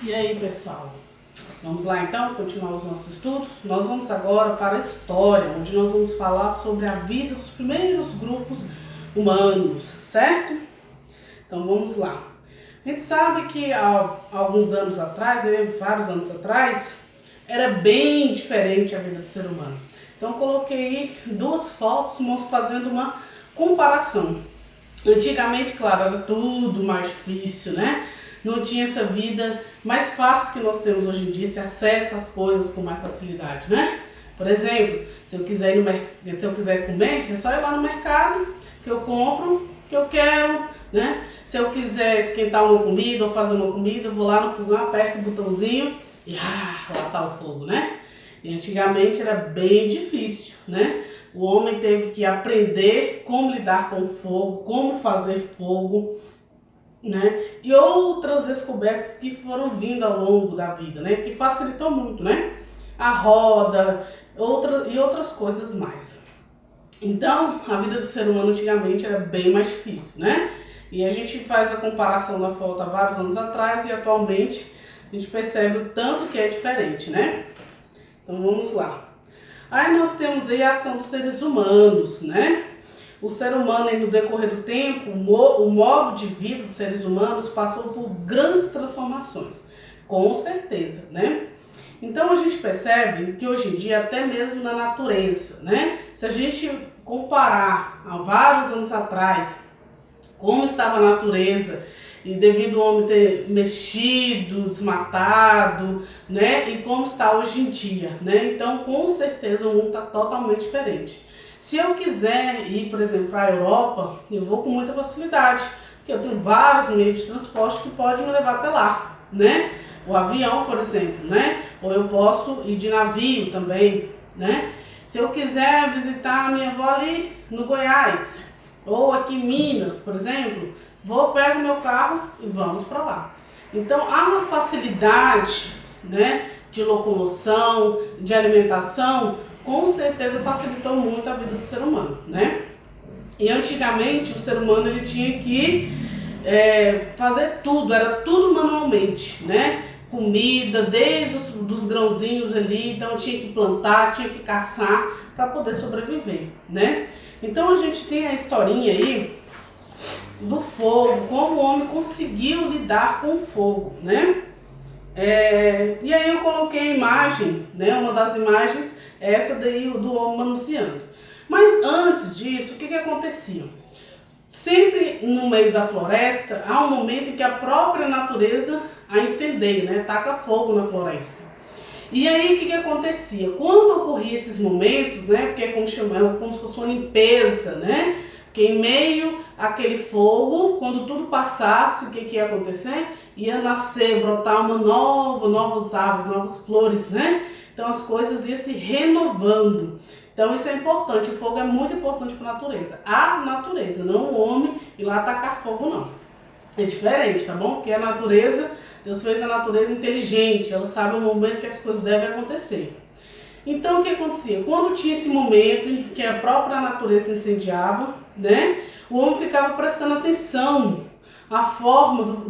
E aí, pessoal? Vamos lá então continuar os nossos estudos? Nós vamos agora para a história, onde nós vamos falar sobre a vida dos primeiros grupos humanos, certo? Então vamos lá. A gente sabe que há alguns anos atrás, vários anos atrás, era bem diferente a vida do ser humano. Então eu coloquei duas fotos fazendo uma comparação. Antigamente, claro, era tudo mais difícil, né? Não tinha essa vida mais fácil que nós temos hoje em dia, esse acesso às coisas com mais facilidade, né? Por exemplo, se eu quiser comer, é só ir lá no mercado que eu compro o que eu quero, né? Se eu quiser esquentar uma comida ou fazer uma comida, eu vou lá no fogão, aperto o botãozinho e lá tá o fogo, né? E antigamente era bem difícil, né? O homem teve que aprender como lidar com o fogo, como fazer fogo, né? E outras descobertas que foram vindo ao longo da vida, né? Que facilitou muito, né? A roda, outras coisas mais. Então, a vida do ser humano antigamente era bem mais difícil, né? E a gente faz a comparação na foto há vários anos atrás e atualmente a gente percebe o tanto que é diferente, né? Então vamos lá. Aí nós temos aí a ação dos seres humanos, né? O ser humano, aí, no decorrer do tempo, o modo de vida dos seres humanos passou por grandes transformações, com certeza, né? Então a gente percebe que hoje em dia, até mesmo na natureza, né? Se a gente comparar há vários anos atrás, como estava a natureza, e devido ao homem ter mexido, desmatado, né? E como está hoje em dia, né? Então, com certeza, o mundo está totalmente diferente. Se eu quiser ir, por exemplo, para a Europa, eu vou com muita facilidade, porque eu tenho vários meios de transporte que podem me levar até lá, né? O avião, por exemplo, né? Ou eu posso ir de navio também, né? Se eu quiser visitar a minha avó ali no Goiás, ou aqui em Minas, por exemplo, pego meu carro e vamos para lá. Então há uma facilidade, né, de locomoção, de alimentação, com certeza facilitou muito a vida do ser humano, né? E antigamente o ser humano ele tinha que fazer tudo, era tudo manualmente, né? Comida, desde dos grãozinhos ali, então tinha que plantar, tinha que caçar para poder sobreviver, né? Então a gente tem a historinha aí do fogo, como o homem conseguiu lidar com o fogo, né? E aí eu coloquei a imagem, né? Uma das imagens é essa daí do homem manuseando. Mas antes disso, o que acontecia? Sempre no meio da floresta há um momento em que a própria natureza a incendeia, né? Taca fogo na floresta. E aí o que acontecia? Quando ocorria esses momentos, né? Porque é como se fosse uma limpeza, né? Porque em meio àquele fogo, quando tudo passasse, o que ia acontecer? Ia nascer, brotar novas árvores, novas flores, né? Então as coisas iam se renovando. Então isso é importante, o fogo é muito importante para a natureza. A natureza, não o homem ir lá tacar fogo, não. É diferente, tá bom? Porque a natureza, Deus fez a natureza inteligente, ela sabe o momento que as coisas devem acontecer. Então o que acontecia? Quando tinha esse momento em que a própria natureza incendiava, né? O homem ficava prestando atenção à forma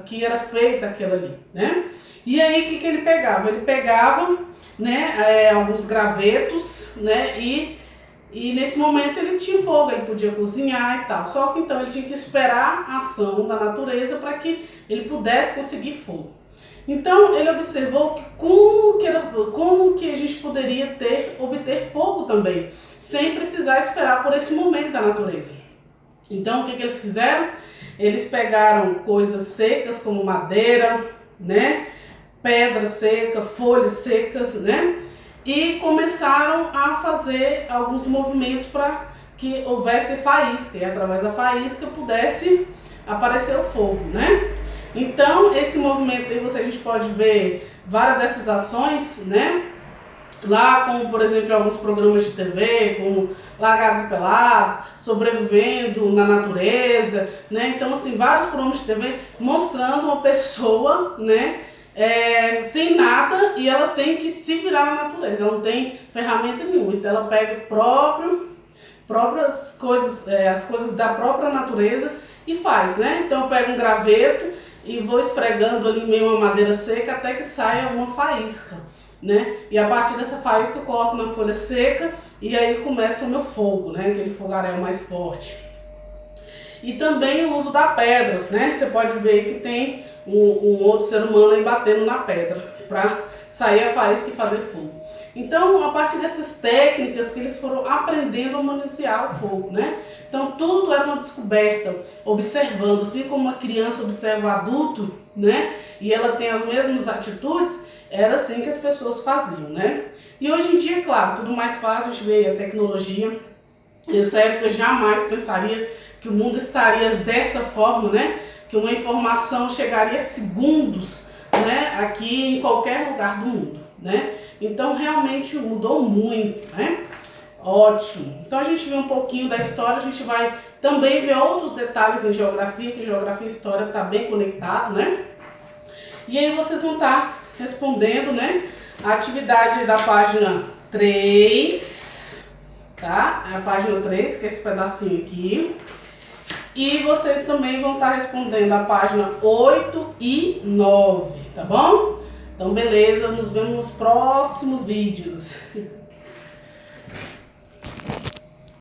que era feita aquela ali, né? E aí o que ele pegava? Ele pegava, né, alguns gravetos, né, e nesse momento ele tinha fogo, ele podia cozinhar e tal. Só que então ele tinha que esperar a ação da natureza para que ele pudesse conseguir fogo. Então ele observou que como que a gente poderia obter fogo também, sem precisar esperar por esse momento da natureza. Então o que eles fizeram? Eles pegaram coisas secas como madeira, né, pedra seca, folhas secas, né, e começaram a fazer alguns movimentos para que houvesse faísca e através da faísca pudesse aparecer o fogo, né? Então esse movimento aí a gente pode ver várias dessas ações, né? Lá como, por exemplo, alguns programas de TV, como Largados e Pelados, sobrevivendo na natureza, né? Então, assim, vários programas de TV mostrando uma pessoa, né? Sem nada e ela tem que se virar na natureza, ela não tem ferramenta nenhuma, então ela pega próprias coisas, as coisas da própria natureza e faz, né? Então eu pego um graveto e vou esfregando ali em meio a uma madeira seca até que saia uma faísca, né? E a partir dessa faísca eu coloco na folha seca e aí começa o meu fogo, né? Aquele fogaréu mais forte. E também o uso da pedras, né? Você pode ver que tem um outro ser humano aí batendo na pedra para sair a faísca e fazer fogo. Então, a partir dessas técnicas que eles foram aprendendo a manusear o fogo, né? Então, tudo era uma descoberta, observando, assim como uma criança observa o adulto, né? E ela tem as mesmas atitudes, era assim que as pessoas faziam, né? E hoje em dia, claro, tudo mais fácil, a gente vê a tecnologia. Nessa época, jamais pensaria que o mundo estaria dessa forma, né? Que uma informação chegaria a segundos, né? Aqui em qualquer lugar do mundo, né? Então realmente mudou muito, né? Ótimo. Então a gente viu um pouquinho da história, a gente vai também ver outros detalhes em geografia, que geografia e história está bem conectado, né? E aí vocês vão estar respondendo, né? A atividade da página 3, tá? É a página 3, que é esse pedacinho aqui. E vocês também vão estar respondendo a página 8 e 9, tá bom? Então beleza, nos vemos nos próximos vídeos.